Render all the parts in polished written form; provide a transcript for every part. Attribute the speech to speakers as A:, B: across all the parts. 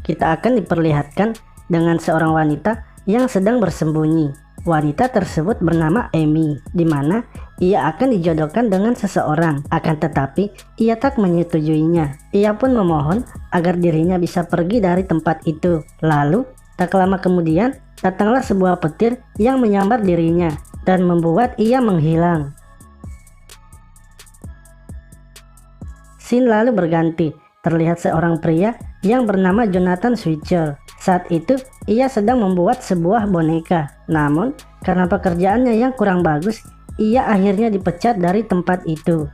A: kita akan diperlihatkan dengan seorang wanita yang sedang bersembunyi. Wanita tersebut bernama Amy, di mana ia akan dijodohkan dengan seseorang. Akan tetapi, ia tak menyetujuinya. Ia pun memohon agar dirinya bisa pergi dari tempat itu. Lalu, tak lama kemudian, datanglah sebuah petir yang menyambar dirinya dan membuat ia menghilang. Scene lalu berganti. Terlihat seorang pria yang bernama Jonathan Switcher. Saat itu, ia sedang membuat sebuah boneka. Namun, karena pekerjaannya yang kurang bagus, ia akhirnya dipecat dari tempat itu.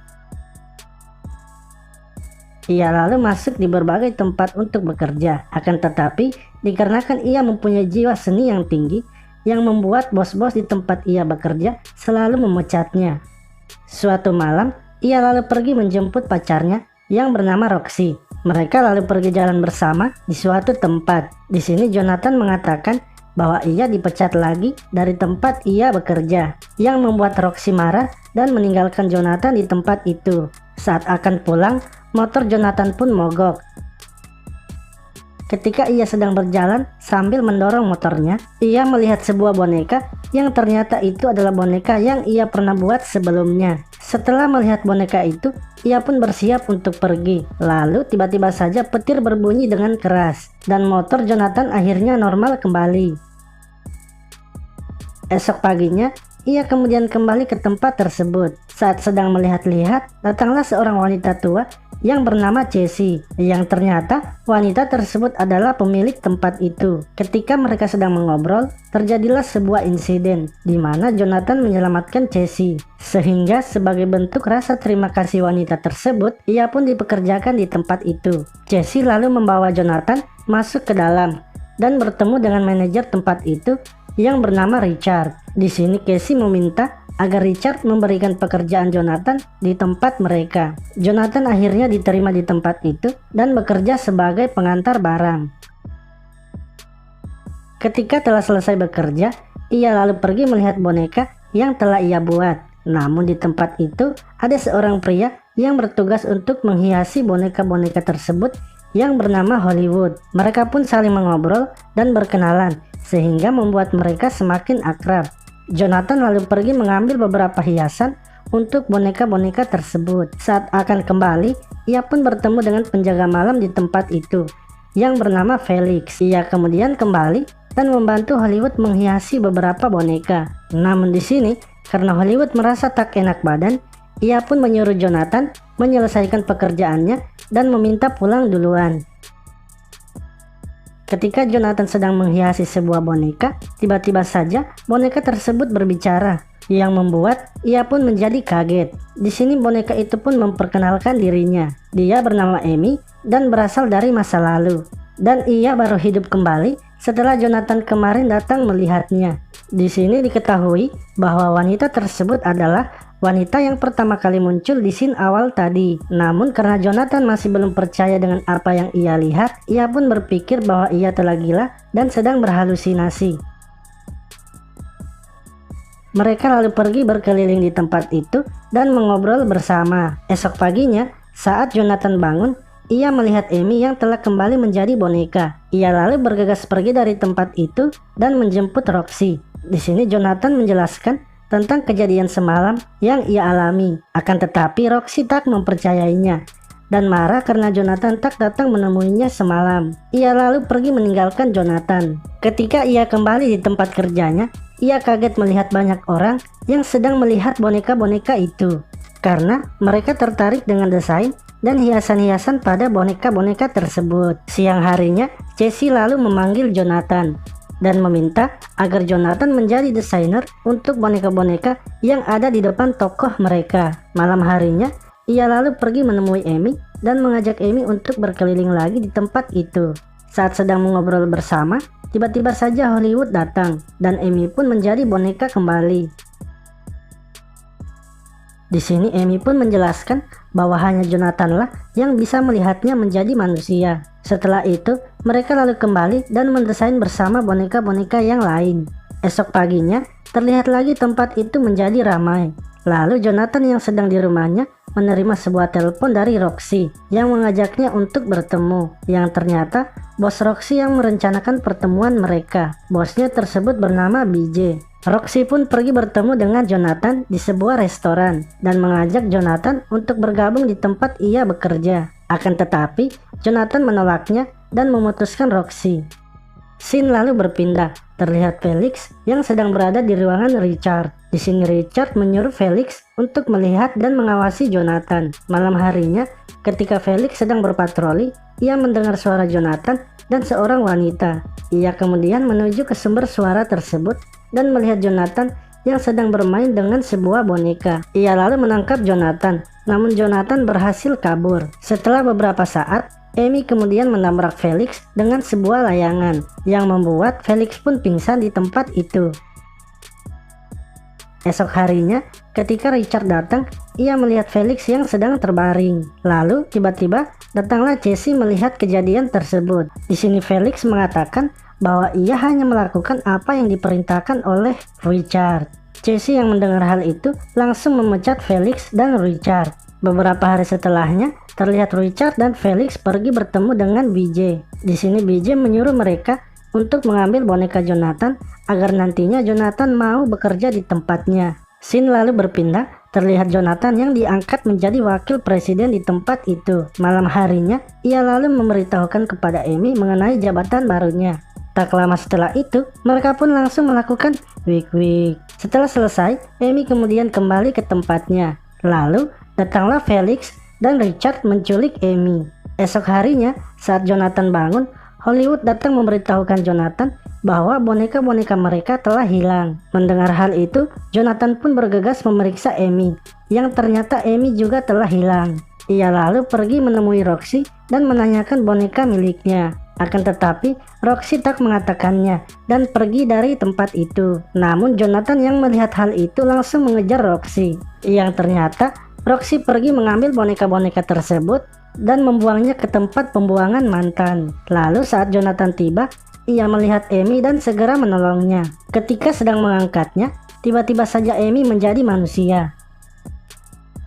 A: Ia lalu masuk di berbagai tempat untuk bekerja. Akan tetapi, dikarenakan ia mempunyai jiwa seni yang tinggi, yang membuat bos-bos di tempat ia bekerja selalu memecatnya. Suatu malam, ia lalu pergi menjemput pacarnya yang bernama Roxy. Mereka lalu pergi jalan bersama di suatu tempat. Di sini Jonathan mengatakan bahwa ia dipecat lagi dari tempat ia bekerja, yang membuat Roxy marah dan meninggalkan Jonathan di tempat itu. Saat akan pulang, motor Jonathan pun mogok. Ketika ia sedang berjalan sambil mendorong motornya, ia melihat sebuah boneka yang ternyata itu adalah boneka yang ia pernah buat sebelumnya. Setelah melihat boneka itu, ia pun bersiap untuk pergi. Lalu tiba-tiba saja petir berbunyi dengan keras dan motor Jonathan akhirnya normal kembali. Esok paginya, ia kemudian kembali ke tempat tersebut. Saat sedang melihat-lihat, datanglah seorang wanita tua yang bernama Jessie, yang ternyata wanita tersebut adalah pemilik tempat itu. Ketika mereka sedang mengobrol, terjadilah sebuah insiden di mana Jonathan menyelamatkan Jessie, sehingga sebagai bentuk rasa terima kasih wanita tersebut, ia pun dipekerjakan di tempat itu. Jessie lalu membawa Jonathan masuk ke dalam dan bertemu dengan manajer tempat itu yang bernama Richard. Di sini Casey meminta agar Richard memberikan pekerjaan Jonathan di tempat mereka. Jonathan akhirnya diterima di tempat itu dan bekerja sebagai pengantar barang. Ketika telah selesai bekerja, ia lalu pergi melihat boneka yang telah ia buat. Namun di tempat itu ada seorang pria yang bertugas untuk menghiasi boneka-boneka tersebut yang bernama Hollywood. Mereka pun saling mengobrol dan berkenalan, sehingga membuat mereka semakin akrab. Jonathan lalu pergi mengambil beberapa hiasan untuk boneka-boneka tersebut. Saat akan kembali, ia pun bertemu dengan penjaga malam di tempat itu yang bernama Felix. Ia kemudian kembali dan membantu Hollywood menghiasi beberapa boneka. Namun di sini, karena Hollywood merasa tak enak badan, ia pun menyuruh Jonathan menyelesaikan pekerjaannya dan meminta pulang duluan. Ketika Jonathan sedang menghiasi sebuah boneka, tiba-tiba saja boneka tersebut berbicara, yang membuat ia pun menjadi kaget. Di sini boneka itu pun memperkenalkan dirinya. Dia bernama Amy dan berasal dari masa lalu, dan ia baru hidup kembali setelah Jonathan kemarin datang melihatnya. Di sini diketahui bahwa wanita tersebut adalah wanita yang pertama kali muncul di scene awal tadi. Namun karena Jonathan masih belum percaya dengan apa yang ia lihat, ia pun berpikir bahwa ia telah gila dan sedang berhalusinasi. Mereka lalu pergi berkeliling di tempat itu dan mengobrol bersama. Esok paginya, saat Jonathan bangun, ia melihat Amy yang telah kembali menjadi boneka. Ia lalu bergegas pergi dari tempat itu dan menjemput Roxy. Di sini Jonathan menjelaskan tentang kejadian semalam yang ia alami. Akan tetapi Roxy tak mempercayainya dan marah karena Jonathan tak datang menemuinya semalam. Ia lalu pergi meninggalkan Jonathan. Ketika ia kembali di tempat kerjanya, ia kaget melihat banyak orang yang sedang melihat boneka-boneka itu, karena mereka tertarik dengan desain dan hiasan-hiasan pada boneka-boneka tersebut. Siang harinya, Jessie lalu memanggil Jonathan dan meminta agar Jonathan menjadi desainer untuk boneka-boneka yang ada di depan tokoh mereka. Malam harinya, ia lalu pergi menemui Amy dan mengajak Amy untuk berkeliling lagi di tempat itu. Saat sedang mengobrol bersama, tiba-tiba saja Hollywood datang dan Amy pun menjadi boneka kembali. Di sini Amy pun menjelaskan bahwa hanya Jonathan lah yang bisa melihatnya menjadi manusia. Setelah itu, mereka lalu kembali dan mendesain bersama boneka-boneka yang lain. Esok paginya, terlihat lagi tempat itu menjadi ramai. Lalu Jonathan yang sedang di rumahnya menerima sebuah telepon dari Roxy yang mengajaknya untuk bertemu. Yang ternyata bos Roxy yang merencanakan pertemuan mereka. Bosnya tersebut bernama BJ. Roxy pun pergi bertemu dengan Jonathan di sebuah restoran dan mengajak Jonathan untuk bergabung di tempat ia bekerja. Akan tetapi, Jonathan menolaknya dan memutuskan Roxy. Scene lalu berpindah. Terlihat Felix yang sedang berada di ruangan Richard. Di sini Richard menyuruh Felix untuk melihat dan mengawasi Jonathan. Malam harinya, ketika Felix sedang berpatroli, ia mendengar suara Jonathan dan seorang wanita. Ia kemudian menuju ke sumber suara tersebut dan melihat Jonathan yang sedang bermain dengan sebuah boneka. Ia lalu menangkap Jonathan, namun Jonathan berhasil kabur. Setelah beberapa saat, Amy kemudian menabrak Felix dengan sebuah layangan, yang membuat Felix pun pingsan di tempat itu. Esok harinya, ketika Richard datang, ia melihat Felix yang sedang terbaring. Lalu, tiba-tiba, datanglah Jesse melihat kejadian tersebut. Di sini Felix mengatakan bahwa ia hanya melakukan apa yang diperintahkan oleh Richard. Jesse yang mendengar hal itu langsung memecat Felix dan Richard. Beberapa hari setelahnya, terlihat Richard dan Felix pergi bertemu dengan BJ. Di sini BJ menyuruh mereka untuk mengambil boneka Jonathan agar nantinya Jonathan mau bekerja di tempatnya. Scene lalu berpindah, terlihat Jonathan yang diangkat menjadi wakil presiden di tempat itu. Malam harinya, ia lalu memberitahukan kepada Amy mengenai jabatan barunya. Tak lama setelah itu, mereka pun langsung melakukan wik-wik. Setelah selesai, Amy kemudian kembali ke tempatnya. Lalu, datanglah Felix dan Richard menculik Amy. Esok harinya, saat Jonathan bangun, Hollywood datang memberitahukan Jonathan bahwa boneka-boneka mereka telah hilang. Mendengar hal itu, Jonathan pun bergegas memeriksa Amy, yang ternyata Amy juga telah hilang. Ia lalu pergi menemui Roxy dan menanyakan boneka miliknya. Akan tetapi, Roxy tak mengatakannya dan pergi dari tempat itu. Namun Jonathan yang melihat hal itu langsung mengejar Roxy. Yang ternyata, Roxy pergi mengambil boneka-boneka tersebut dan membuangnya ke tempat pembuangan mantan. Lalu saat Jonathan tiba, ia melihat Amy dan segera menolongnya. Ketika sedang mengangkatnya, tiba-tiba saja Amy menjadi manusia.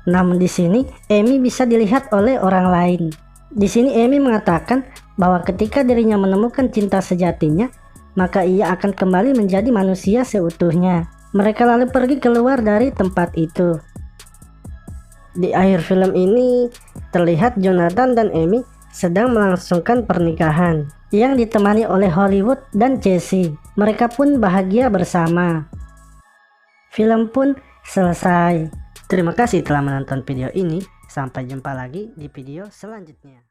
A: Namun di sini, Amy bisa dilihat oleh orang lain. Di sini Amy mengatakan bahwa ketika dirinya menemukan cinta sejatinya, maka ia akan kembali menjadi manusia seutuhnya. Mereka lalu pergi keluar dari tempat itu. Di akhir film ini, terlihat Jonathan dan Amy sedang melangsungkan pernikahan yang ditemani oleh Hollywood dan Jesse. Mereka pun bahagia bersama. Film pun selesai. Terima kasih telah menonton video ini. Sampai jumpa lagi di video selanjutnya.